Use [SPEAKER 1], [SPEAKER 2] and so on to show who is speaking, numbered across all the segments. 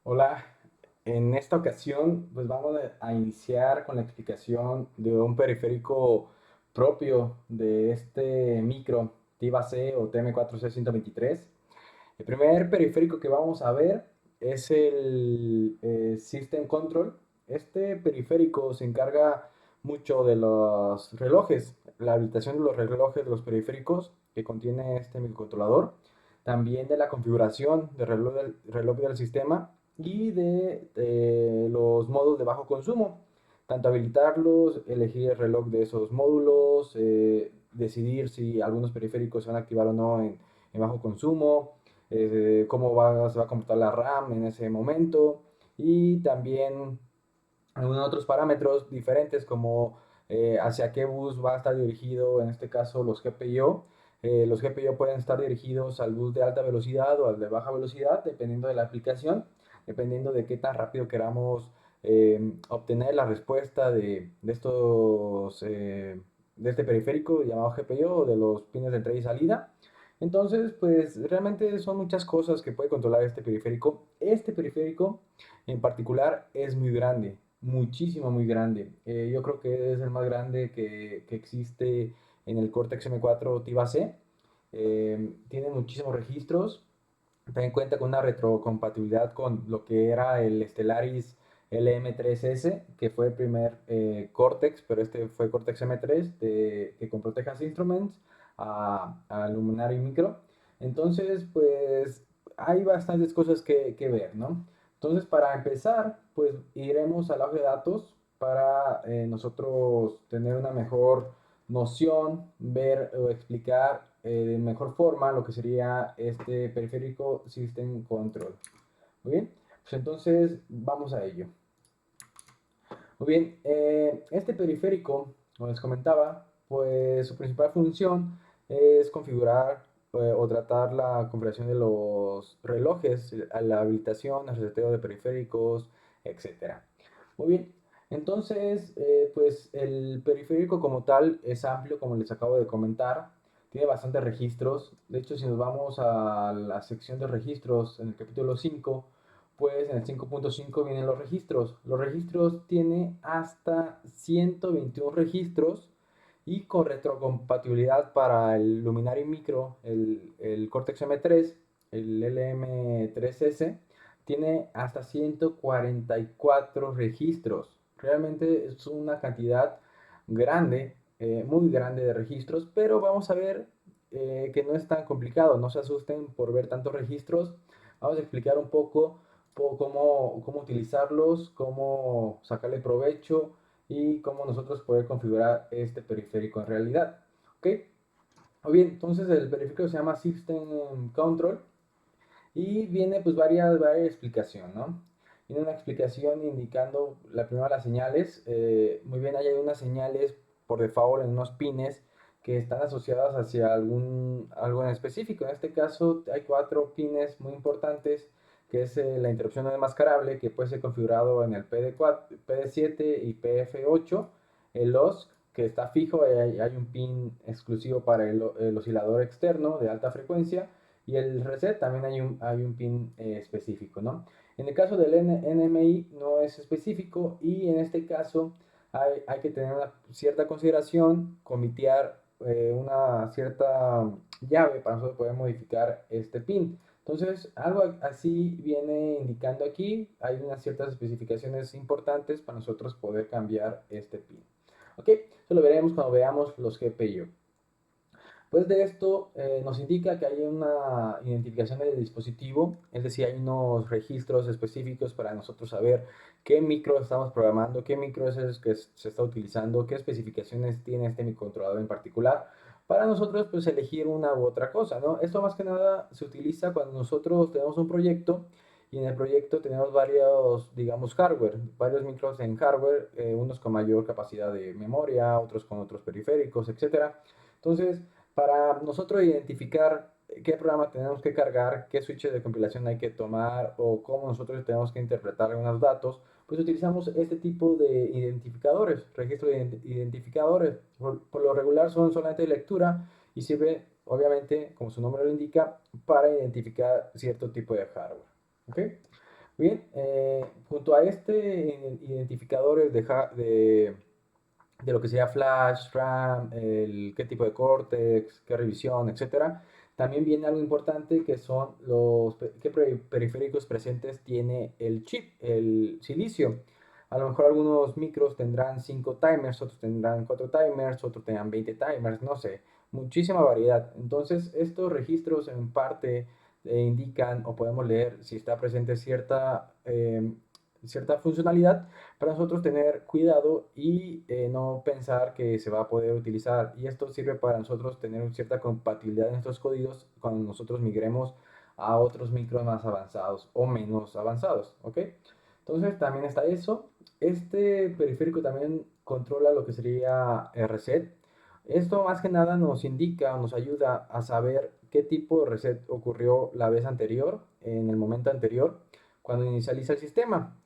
[SPEAKER 1] Hola, en esta ocasión pues vamos a iniciar con la explicación de un periférico propio de este micro TIVA-C o TM4C123. El primer periférico que vamos a ver es el System Control. Este periférico se encarga mucho de los relojes, la habilitación de los relojes de los periféricos que contiene este microcontrolador, también de la configuración del reloj del sistema y de los modos de bajo consumo. Tanto habilitarlos, elegir el reloj de esos módulos, decidir si algunos periféricos se van a activar o no en bajo consumo, se va a comportar la RAM en ese momento y también algunos otros parámetros diferentes como hacia qué bus va a estar dirigido, en este caso los GPIO. Los GPIO pueden estar dirigidos al bus de alta velocidad o al de baja velocidad, dependiendo de la aplicación, dependiendo de qué tan rápido queramos obtener la respuesta de este periférico llamado GPIO o de los pines de entrada y salida. Entonces, pues realmente son muchas cosas que puede controlar este periférico. Este periférico en particular es muy grande, muchísimo, muy grande. Yo creo que es el más grande que existe en el Cortex M4 TIVA C. Tiene muchísimos registros. También cuenta con una retrocompatibilidad con lo que era el Stellaris LM3S, que fue el primer Cortex, pero este fue Cortex M3 que compró Texas Instruments a Luminary Micro. Entonces, pues hay bastantes cosas que ver, ¿no? Entonces, para empezar, pues iremos al auge de datos para nosotros tener una mejor noción, ver o explicar de mejor forma lo que sería este periférico System Control. Muy bien, pues entonces vamos a ello. Muy bien, este periférico, como les comentaba, pues su principal función es configurar o tratar la configuración de los relojes, la habilitación, el reseteo de periféricos, etcétera. Muy bien, entonces, pues el periférico como tal es amplio, como les acabo de comentar, tiene bastantes registros. De hecho, si nos vamos a la sección de registros en el capítulo 5, pues en el 5.5 vienen los registros. Los registros tiene hasta 121 registros y con retrocompatibilidad para el Luminary Micro, el Cortex M3, el LM3S, tiene hasta 144 registros. Realmente es una cantidad grande, muy grande de registros, pero vamos a ver que no es tan complicado. No se asusten por ver tantos registros. Vamos a explicar un poco cómo utilizarlos, cómo sacarle provecho y cómo nosotros poder configurar este periférico en realidad. ¿Ok? Muy bien, entonces el periférico se llama System Control y viene pues varias explicaciones, ¿no? Viene una explicación indicando la primera las señales. Muy bien, hay unas señales por default en unos pines que están asociadas hacia algo en específico. En este caso hay cuatro pines muy importantes, que es la interrupción no enmascarable, que puede ser configurado en el PD4, PD7 y PF8, el OS, que está fijo, hay un pin exclusivo para el oscilador externo de alta frecuencia, y el reset también hay un pin específico, ¿no? En el caso del NMI no es específico y en este caso hay que tener una cierta consideración, comitear una cierta llave para nosotros poder modificar este pin. Entonces, algo así viene indicando aquí, hay unas ciertas especificaciones importantes para nosotros poder cambiar este pin. ¿Ok? Eso lo veremos cuando veamos los GPIO. Pues de esto nos indica que hay una identificación del dispositivo, es decir, hay unos registros específicos para nosotros saber qué micro estamos programando, qué micro es el que se está utilizando, qué especificaciones tiene este microcontrolador en particular, para nosotros pues elegir una u otra cosa, ¿no? Esto más que nada se utiliza cuando nosotros tenemos un proyecto y en el proyecto tenemos varios, digamos, hardware, varios micros en hardware, unos con mayor capacidad de memoria, otros con otros periféricos, etcétera. Entonces, para nosotros identificar qué programa tenemos que cargar, qué switches de compilación hay que tomar o cómo nosotros tenemos que interpretar algunos datos, pues utilizamos este tipo de identificadores, registros de identificadores. Por lo regular son solamente de lectura y sirve, obviamente, como su nombre lo indica, para identificar cierto tipo de hardware. ¿Ok? Bien, junto a identificadores de lo que sería flash, RAM, qué tipo de córtex, qué revisión, etcétera. También viene algo importante que son qué periféricos presentes tiene el chip, el silicio. A lo mejor algunos micros tendrán 5 timers, otros tendrán 4 timers, otros tendrán 20 timers, no sé, muchísima variedad. Entonces, estos registros en parte indican o podemos leer si está presente cierta funcionalidad para nosotros tener cuidado y no pensar que se va a poder utilizar. Y esto sirve para nosotros tener cierta compatibilidad en estos códigos cuando nosotros migremos a otros micros más avanzados o menos avanzados, ¿ok? Entonces también está eso. Este periférico también controla lo que sería reset. Esto más que nada nos indica, nos ayuda a saber qué tipo de reset ocurrió la vez anterior, en el momento anterior, cuando inicializa el sistema.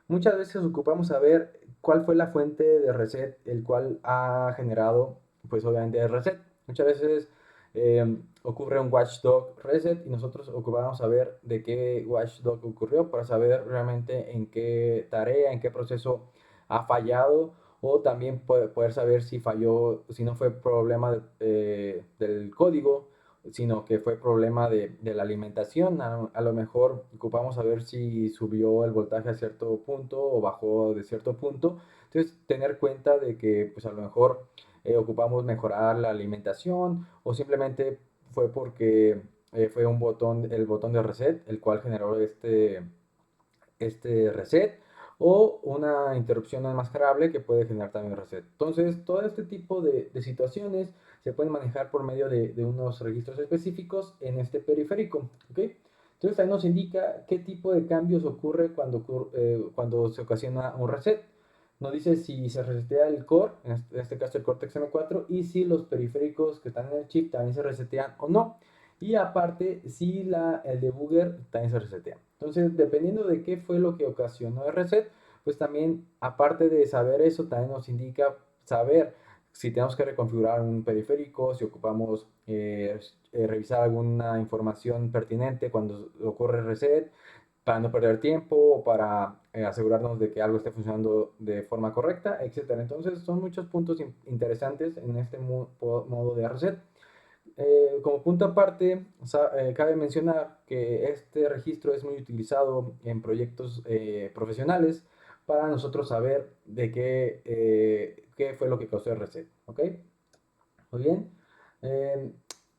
[SPEAKER 1] Muchas veces ocupamos saber cuál fue la fuente de reset, el cual ha generado, pues obviamente el reset. Muchas veces ocurre un watchdog reset y nosotros ocupamos saber de qué watchdog ocurrió para saber realmente en qué tarea, en qué proceso ha fallado o también poder saber si falló, si no fue problema del código, sino que fue problema de la alimentación. A lo mejor ocupamos saber si subió el voltaje a cierto punto o bajó de cierto punto. Entonces, tener cuenta de que pues a lo mejor ocupamos mejorar la alimentación o simplemente fue porque fue el botón de reset, el cual generó este reset o una interrupción no enmascarable que puede generar también reset. Entonces, todo este tipo de situaciones se pueden manejar por medio de unos registros específicos en este periférico, ¿ok? Entonces, ahí nos indica qué tipo de cambios ocurre cuando se ocasiona un reset. Nos dice si se resetea el core, en este caso el Cortex M4, y si los periféricos que están en el chip también se resetean o no. Y aparte, si el debugger también se resetea. Entonces, dependiendo de qué fue lo que ocasionó el reset, pues también, aparte de saber eso, también nos indica saber si tenemos que reconfigurar un periférico, si ocupamos revisar alguna información pertinente cuando ocurre el reset, para no perder tiempo o para asegurarnos de que algo esté funcionando de forma correcta, etcétera. Entonces, son muchos puntos interesantes en este modo de reset. Como punto aparte, cabe mencionar que este registro es muy utilizado en proyectos profesionales para nosotros saber de qué fue lo que causó el reset. ¿Ok? Muy bien. Eh,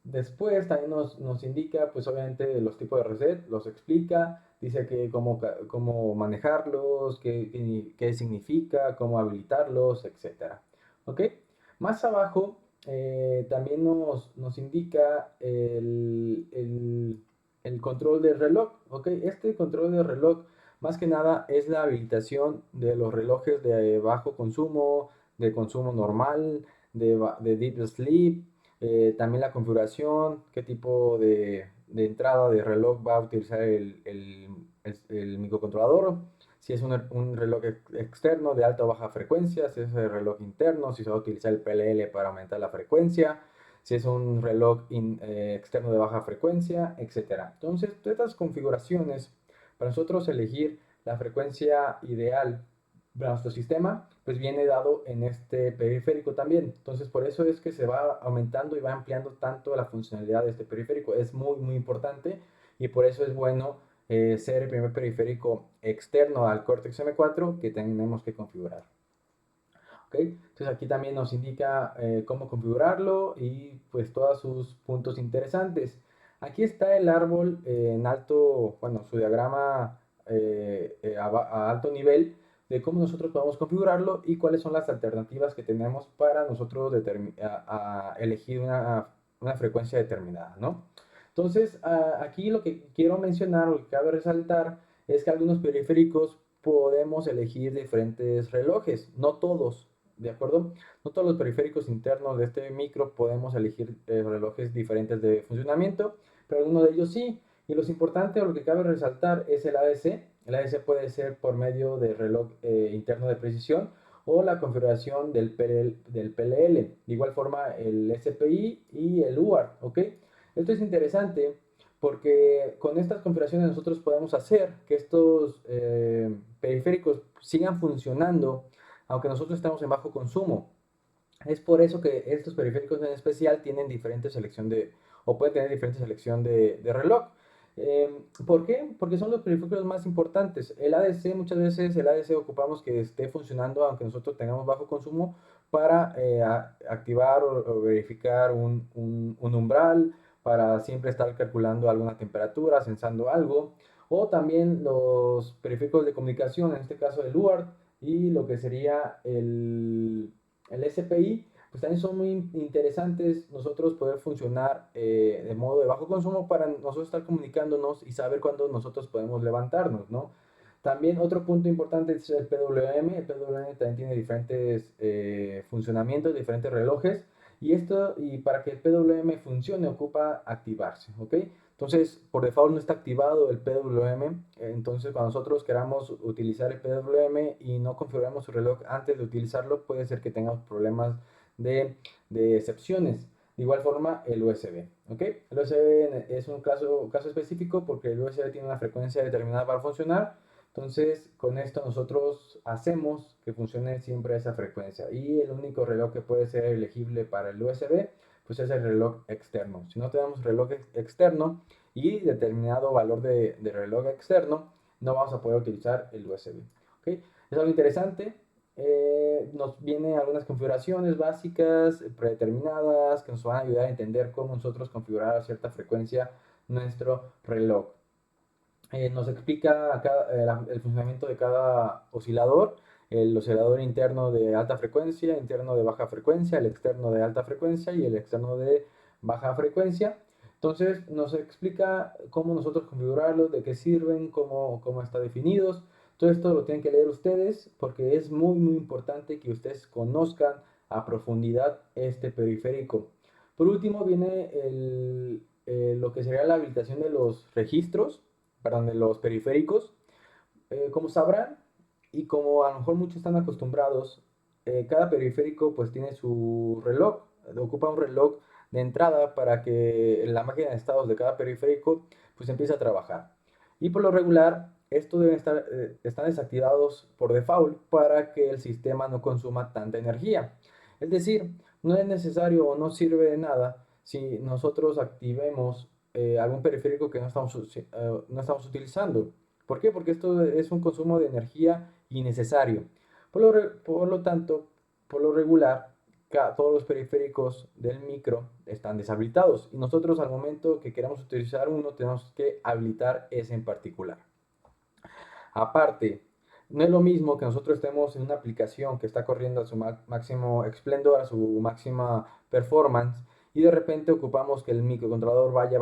[SPEAKER 1] Después también nos indica, pues obviamente, los tipos de reset, los explica, dice que cómo manejarlos, qué significa, cómo habilitarlos, etcétera. ¿Ok? Más abajo también nos indica el control del reloj. ¿Ok? Este control del reloj, más que nada, es la habilitación de los relojes de bajo consumo, de consumo normal, de deep sleep, también la configuración, qué tipo de entrada de reloj va a utilizar el microcontrolador, si es un reloj externo de alta o baja frecuencia, si es el reloj interno, si se va a utilizar el PLL para aumentar la frecuencia, si es un reloj externo de baja frecuencia, etcétera. Entonces, todas estas configuraciones, para nosotros elegir la frecuencia ideal para nuestro sistema, pues viene dado en este periférico también. Entonces, por eso es que se va aumentando y va ampliando tanto la funcionalidad de este periférico. Es muy, muy importante y por eso es bueno ser el primer periférico externo al Cortex M4 que tenemos que configurar. ¿Ok? Entonces aquí también nos indica cómo configurarlo y pues todos sus puntos interesantes. Aquí está el árbol en alto, bueno, su diagrama a alto nivel de cómo nosotros podemos configurarlo y cuáles son las alternativas que tenemos para nosotros elegir una frecuencia determinada, ¿no? Entonces, aquí lo que quiero mencionar o que cabe resaltar es que algunos periféricos podemos elegir diferentes relojes, no todos, ¿de acuerdo? No todos los periféricos internos de este micro podemos elegir relojes diferentes de funcionamiento, pero algunos de ellos sí. Y lo importante o lo que cabe resaltar es el ADC. El ADC puede ser por medio del reloj interno de precisión o la configuración del PLL. De igual forma el SPI y el UART, ¿ok? Esto es interesante porque con estas configuraciones nosotros podemos hacer que estos periféricos sigan funcionando aunque nosotros estemos en bajo consumo. Es por eso que estos periféricos en especial tienen diferente selección o pueden tener diferente selección de reloj. ¿Por qué? Porque son los periféricos más importantes. El ADC, muchas veces el ADC ocupamos que esté funcionando aunque nosotros tengamos bajo consumo para activar o verificar un umbral, para siempre estar calculando alguna temperatura, sensando algo. O también los periféricos de comunicación, en este caso el UART y lo que sería el SPI, pues también son muy interesantes nosotros poder funcionar de modo de bajo consumo para nosotros estar comunicándonos y saber cuándo nosotros podemos levantarnos, ¿no? También otro punto importante es el PWM. El PWM también tiene diferentes funcionamientos, diferentes relojes. Y para que el PWM funcione ocupa activarse, ¿ok? Entonces, por default no está activado el PWM. Entonces, cuando nosotros queramos utilizar el PWM y no configuramos el reloj antes de utilizarlo, puede ser que tengamos problemas de excepciones. De igual forma, el USB, ¿ok? El USB es un caso específico porque el USB tiene una frecuencia determinada para funcionar. Entonces, con esto nosotros hacemos que funcione siempre esa frecuencia. Y el único reloj que puede ser elegible para el USB, pues es el reloj externo. Si no tenemos reloj externo y determinado valor de reloj externo, no vamos a poder utilizar el USB. ¿Okay? Es algo interesante. Nos vienen algunas configuraciones básicas predeterminadas que nos van a ayudar a entender cómo nosotros configurar a cierta frecuencia nuestro reloj. Nos explica el funcionamiento de cada oscilador, el oscilador interno de alta frecuencia, interno de baja frecuencia, el externo de alta frecuencia y el externo de baja frecuencia. Entonces nos explica cómo nosotros configurarlos, de qué sirven, cómo están definidos. Todo esto lo tienen que leer ustedes porque es muy importante que ustedes conozcan a profundidad este periférico. Por último viene lo que sería la habilitación de los registros, perdón, de los periféricos. Como sabrán, y como a lo mejor muchos están acostumbrados, cada periférico pues tiene su reloj, ocupa un reloj de entrada para que la máquina de estados de cada periférico pues empiece a trabajar. Y por lo regular, estos deben están desactivados por default para que el sistema no consuma tanta energía. Es decir, no es necesario o no sirve de nada si nosotros activemos algún periférico que no estamos utilizando. ¿Por qué? Porque esto es un consumo de energía innecesario. Por lo tanto, por lo regular, todos los periféricos del micro están deshabilitados y nosotros al momento que queramos utilizar uno tenemos que habilitar ese en particular. Aparte, no es lo mismo que nosotros estemos en una aplicación que está corriendo a su máximo esplendor, a su máxima performance, y de repente ocupamos que el microcontrolador vaya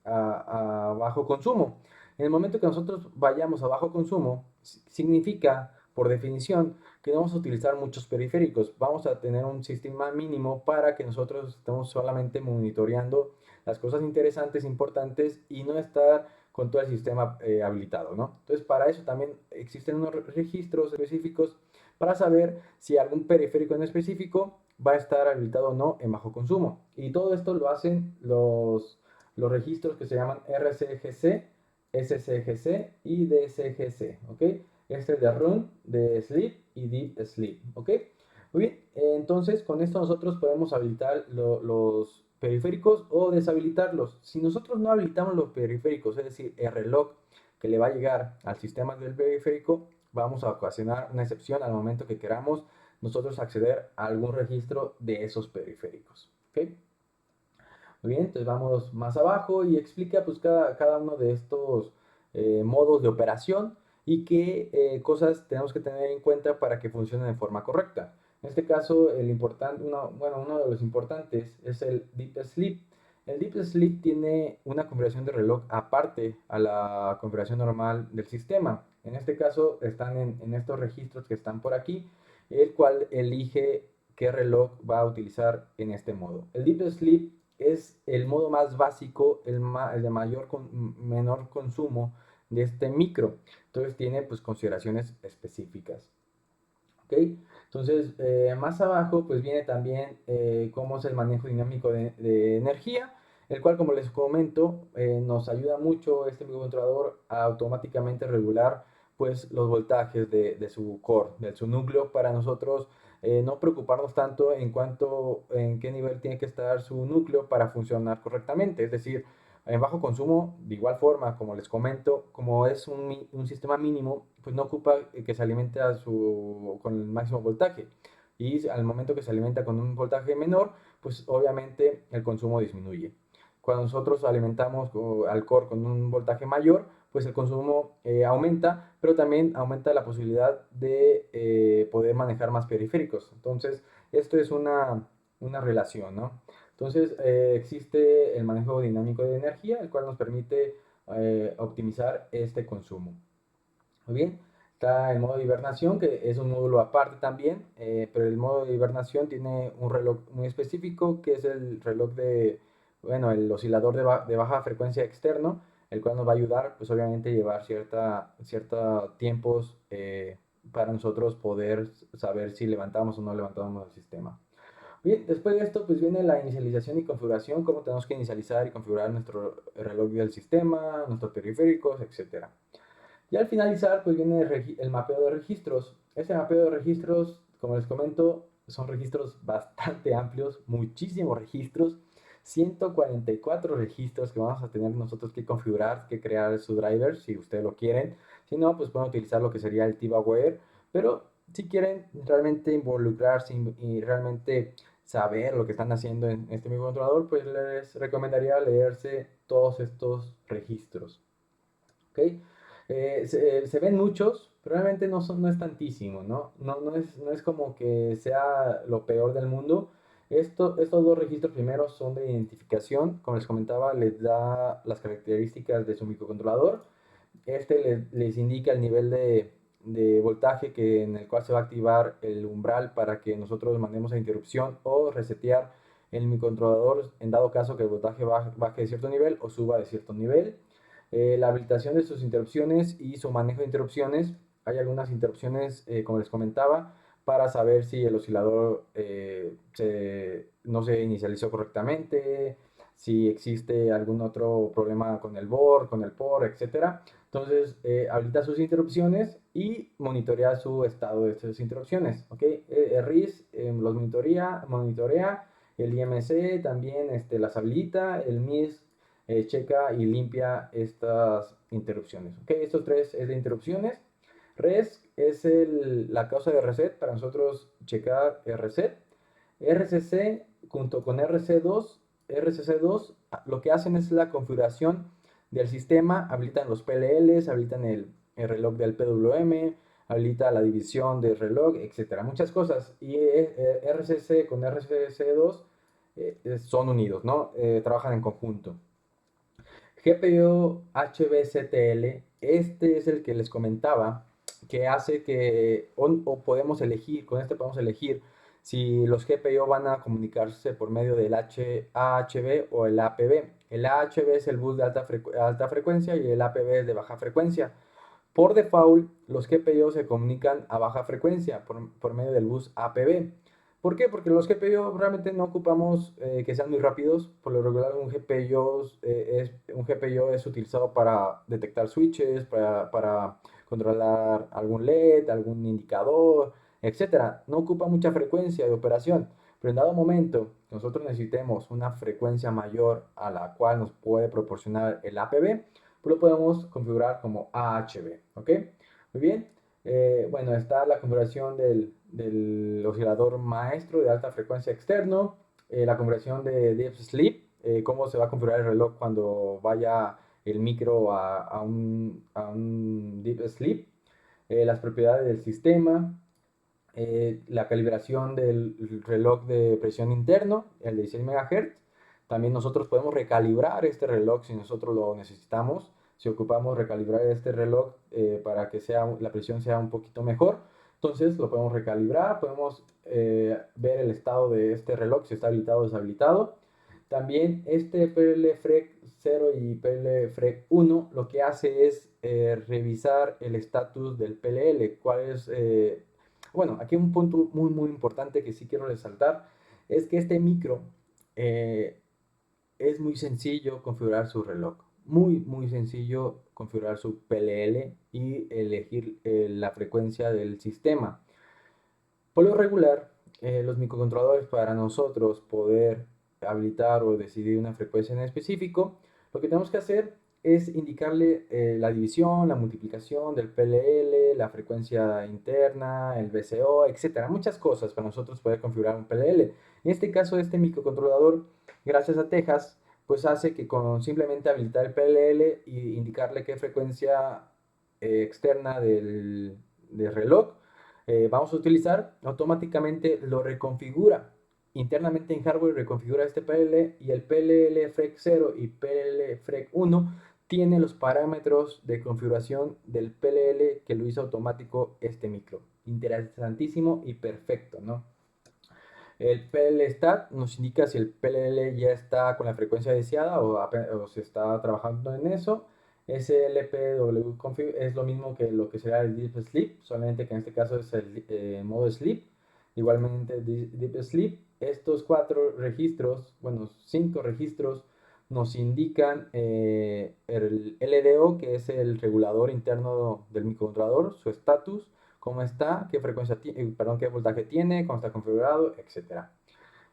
[SPEAKER 1] a bajo consumo. En el momento que nosotros vayamos a bajo consumo, significa, por definición, que no vamos a utilizar muchos periféricos. Vamos a tener un sistema mínimo para que nosotros estemos solamente monitoreando las cosas interesantes, importantes y no estar con todo el sistema habilitado, ¿no? Entonces, para eso también existen unos registros específicos para saber si algún periférico en específico va a estar habilitado o no en bajo consumo. Y todo esto lo hacen los registros que se llaman RCGC, SCGC y DSGC, ¿ok? Este es de Run, de Sleep y Deep Sleep, ¿ok? Muy bien, entonces con esto nosotros podemos habilitar los periféricos o deshabilitarlos. Si nosotros no habilitamos los periféricos, es decir, el reloj que le va a llegar al sistema del periférico, vamos a ocasionar una excepción al momento que queramos nosotros acceder a algún registro de esos periféricos. ¿Okay? Muy bien, entonces vamos más abajo y explica pues cada uno de estos modos de operación y qué cosas tenemos que tener en cuenta para que funcionen de forma correcta. En este caso, uno de los importantes es el Deep Sleep. El Deep Sleep tiene una configuración de reloj aparte a la configuración normal del sistema. En este caso, están en estos registros que están por aquí, el cual elige qué reloj va a utilizar en este modo. El Deep Sleep es el modo más básico, el de menor consumo de este micro. Entonces tiene pues consideraciones específicas. ¿Ok? Entonces, más abajo pues viene también cómo es el manejo dinámico de energía. el cual, como les comento, nos ayuda mucho este microcontrolador a automáticamente regular pues los voltajes de su core, de su núcleo, para nosotros no preocuparnos tanto en qué nivel tiene que estar su núcleo para funcionar correctamente. Es decir, en bajo consumo, de igual forma, como les comento, como es un sistema mínimo, pues no ocupa que se alimente con el máximo voltaje. Y al momento que se alimenta con un voltaje menor, pues obviamente el consumo disminuye. Cuando nosotros alimentamos al core con un voltaje mayor, pues el consumo aumenta, pero también aumenta la posibilidad de poder manejar más periféricos. Entonces, esto es una relación, ¿no? Entonces, existe el manejo dinámico de energía, el cual nos permite optimizar este consumo. Muy bien, está el modo de hibernación, que es un módulo aparte también, pero el modo de hibernación tiene un reloj muy específico, que es el reloj bueno, el oscilador de baja frecuencia externo, el cual nos va a ayudar, pues obviamente, a llevar cierta tiempos para nosotros poder saber si levantamos o no levantamos el sistema. Bien, después de esto, pues viene la inicialización y configuración, cómo tenemos que inicializar y configurar nuestro reloj del sistema, nuestros periféricos, etcétera. Y al finalizar, pues viene el mapeo de registros. Ese mapeo de registros, como les comento, son registros bastante amplios, muchísimos registros, 144 registros que vamos a tener nosotros que configurar, que crear su driver, si ustedes lo quieren. Si no, pues pueden utilizar lo que sería el TivaWare, pero si quieren realmente involucrarse y realmente saber lo que están haciendo en este microcontrolador, pues les recomendaría leerse todos estos registros. ¿Ok? Se ven muchos, pero realmente no es tantísimo, ¿no? No es como que sea lo peor del mundo. Estos dos registros primeros son de identificación, como les comentaba, les da las características de su microcontrolador. Les indica el nivel de voltaje en el cual se va a activar el umbral para que nosotros mandemos a interrupción o resetear el microcontrolador en dado caso que el voltaje baje de cierto nivel o suba de cierto nivel. La habilitación de sus interrupciones y su manejo de interrupciones. Hay algunas interrupciones, como les comentaba, para saber si el oscilador no se inicializó correctamente, si existe algún otro problema con el board, con el por, etcétera. Entonces, habilita sus interrupciones y monitorea su estado de estas interrupciones. ¿Okay? El RIS los monitorea, el IMC también las habilita, el MIS checa y limpia estas interrupciones. ¿Okay? Estos tres es de interrupciones. RES es la causa de reset para nosotros checar el reset. RCC junto con RCC2 lo que hacen es la configuración del sistema, habilitan los PLLs, habilitan el reloj del PWM, habilita la división del reloj, etcétera, muchas cosas. Y RCC con RCC2 son unidos, ¿no? Trabajan en conjunto. GPIO HBCTL, este es el que les comentaba, que hace que, o podemos elegir, con este podemos elegir si los GPIO van a comunicarse por medio del AHB o el APB. El AHB es el bus de alta frecuencia y el APB es de baja frecuencia. Por default, los GPIO se comunican a baja frecuencia por medio del bus APB. ¿Por qué? Porque los GPIO realmente no ocupamos que sean muy rápidos. Por lo regular, un GPIO es utilizado para detectar switches, para controlar algún LED, algún indicador, etcétera. No ocupa mucha frecuencia de operación. Pero en dado momento que nosotros necesitemos una frecuencia mayor a la cual nos puede proporcionar el APB, pues lo podemos configurar como AHB. ¿Ok? Muy bien. Bueno, está la configuración del oscilador maestro de alta frecuencia externo, la configuración de Deep Sleep, cómo se va a configurar el reloj cuando vaya el micro a un Deep Sleep, las propiedades del sistema, la calibración del reloj de presión interno, el de 16 MHz. También nosotros podemos recalibrar este reloj si nosotros lo necesitamos. Si ocupamos recalibrar este reloj para que la presión sea un poquito mejor, entonces lo podemos recalibrar, podemos ver el estado de este reloj, si está habilitado o deshabilitado. También este PLFREC 0 y PLFREC 1 lo que hace es revisar el estatus del PLL, cuál es bueno, aquí un punto muy, muy importante que sí quiero resaltar es que este micro, eh, es muy sencillo configurar su reloj. Muy sencillo configurar su PLL y elegir la frecuencia del sistema. Por lo regular, los microcontroladores para nosotros poder habilitar o decidir una frecuencia en específico, lo que tenemos que hacer es indicarle la división, la multiplicación del PLL, la frecuencia interna, el VCO, etcétera. Muchas cosas para nosotros poder configurar un PLL. En este caso, este microcontrolador, gracias a Texas, pues hace que con simplemente habilitar el PLL e indicarle qué frecuencia externa del reloj vamos a utilizar, automáticamente lo reconfigura. Internamente en hardware reconfigura este PLL y el PLL FREC 0 y PLL FREC 1 tiene los parámetros de configuración del PLL que lo hizo automático este micro. Interesantísimo y perfecto, ¿no? El PLL stat nos indica si el PLL ya está con la frecuencia deseada o se está trabajando en eso. SLPW config es lo mismo que lo que será el Deep Sleep, solamente que en este caso es el modo Sleep. Igualmente Deep Sleep. Estos 4 registros, bueno, 5 registros, nos indican el LDO, que es el regulador interno del microcontrolador, su estatus, cómo está, qué frecuencia tiene, perdón, qué voltaje tiene, cómo está configurado, etcétera.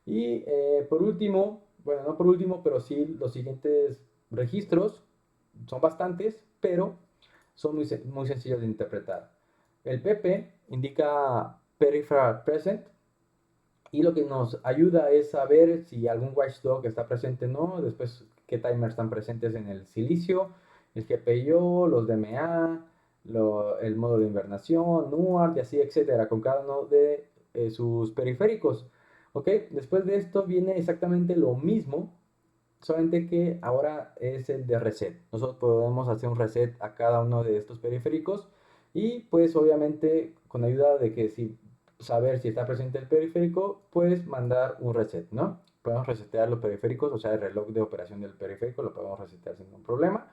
[SPEAKER 1] Y por último, bueno, no por último, pero sí los siguientes registros son bastantes, pero son muy sencillos de interpretar. El PP indica Peripheral Present y lo que nos ayuda es saber si algún watchdog está presente o no, después qué timers están presentes en el silicio, el GPIO, los DMA, el modo de invernación, NUART y así, etcétera, con cada uno de sus periféricos. ¿Ok? Después de esto viene exactamente lo mismo, solamente que ahora es el de reset. Nosotros podemos hacer un reset a cada uno de estos periféricos y pues obviamente con ayuda de que si saber si está presente el periférico, pues mandar un reset, ¿no? Podemos resetear los periféricos, o sea, el reloj de operación del periférico lo podemos resetear sin ningún problema.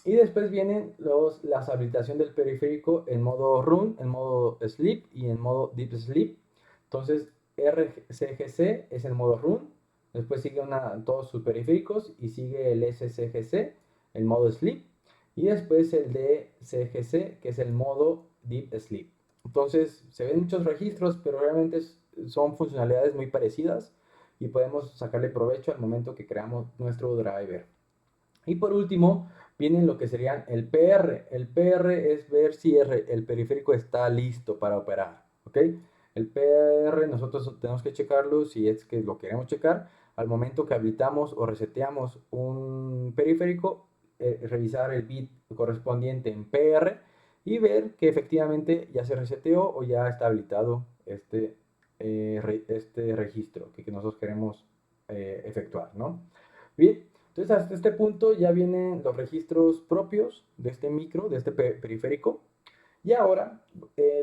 [SPEAKER 1] Y después vienen las habilitación del periférico en modo run, en modo sleep y en modo deep sleep. Entonces, RCGC es el modo run, después sigue todos sus periféricos y sigue el SCGC, el modo sleep, y después el DCGC, que es el modo deep sleep. Entonces, se ven muchos registros, pero realmente son funcionalidades muy parecidas y podemos sacarle provecho al momento que creamos nuestro driver. Y por último, viene lo que serían el PR. El PR es ver si el periférico está listo para operar, ¿ok? El PR nosotros tenemos que checarlo si es que lo queremos checar. Al momento que habilitamos o reseteamos un periférico, revisar el bit correspondiente en PR y ver que efectivamente ya se reseteó o ya está habilitado este registro que nosotros queremos efectuar, ¿no? Bien, entonces hasta este punto ya vienen los registros propios de este micro, de este periférico. Y ahora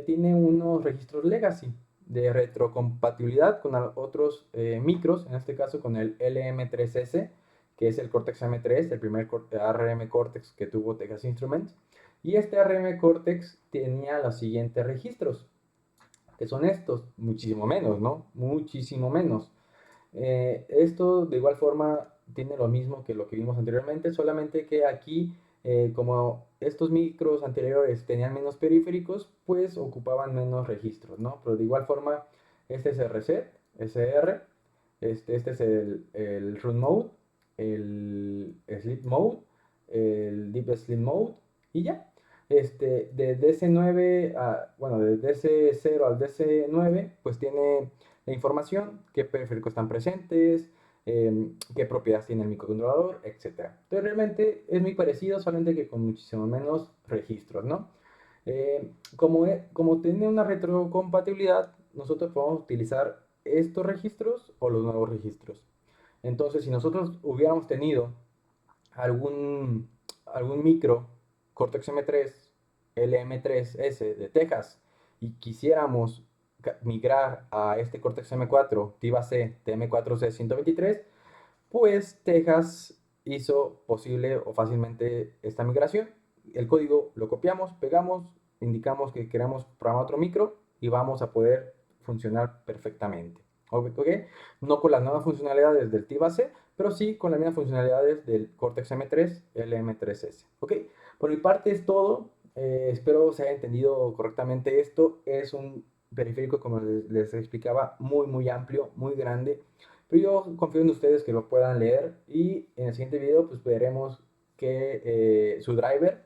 [SPEAKER 1] tiene unos registros legacy de retrocompatibilidad con otros micros, en este caso con el LM3S, que es el Cortex M3, el primer ARM Cortex que tuvo Texas Instruments. Y este ARM Cortex tenía los siguientes registros, que son estos, muchísimo menos, ¿no? Muchísimo menos. Esto de igual forma tiene lo mismo que lo que vimos anteriormente, solamente que aquí, como estos micros anteriores tenían menos periféricos, pues ocupaban menos registros, ¿no? Pero de igual forma, este es el reset, SR, este es el run mode, el sleep mode, el deep sleep mode, y ya. De DC9 bueno, de DC0 al DC9, pues tiene la información, qué periféricos están presentes, qué propiedades tiene el microcontrolador, etcétera. Entonces realmente es muy parecido, solamente que con muchísimo menos registros, ¿no? Como tiene una retrocompatibilidad, nosotros podemos utilizar estos registros o los nuevos registros. Entonces, si nosotros hubiéramos tenido algún micro Cortex M3, LM3S de Texas y quisiéramos migrar a este Cortex M4 TIVA C TM4C123, pues Texas hizo posible o fácilmente esta migración. El código lo copiamos, pegamos, indicamos que queremos programar otro micro y vamos a poder funcionar perfectamente. ¿ok? No con las nuevas funcionalidades del T-Base, pero sí con las mismas funcionalidades del Cortex M3 LM3S, ¿ok? Por mi parte es todo. Espero se haya entendido correctamente esto. Es un periférico, como les explicaba, muy amplio, muy grande. Pero yo confío en ustedes que lo puedan leer y en el siguiente video pues veremos que su driver,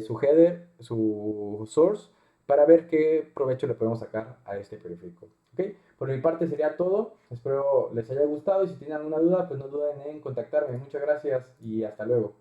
[SPEAKER 1] su header, su source, para ver qué provecho le podemos sacar a este periférico. ¿Ok? Por mi parte sería todo. Espero les haya gustado y si tienen alguna duda, pues no duden en contactarme. Muchas gracias y hasta luego.